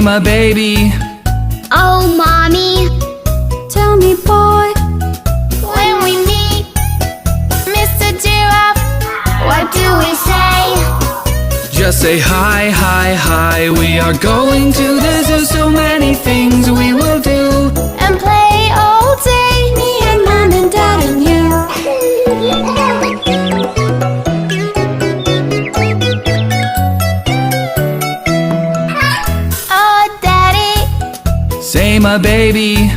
my baby. Oh, Mommy. Tell me, boy, When we meet Mr. Giraffe, what do we say? Just say hi, hi, hi. We are going to the zoo. So many things we will do. And play all day. me and Mom and Dad and you. Oh, Daddy. Say my baby.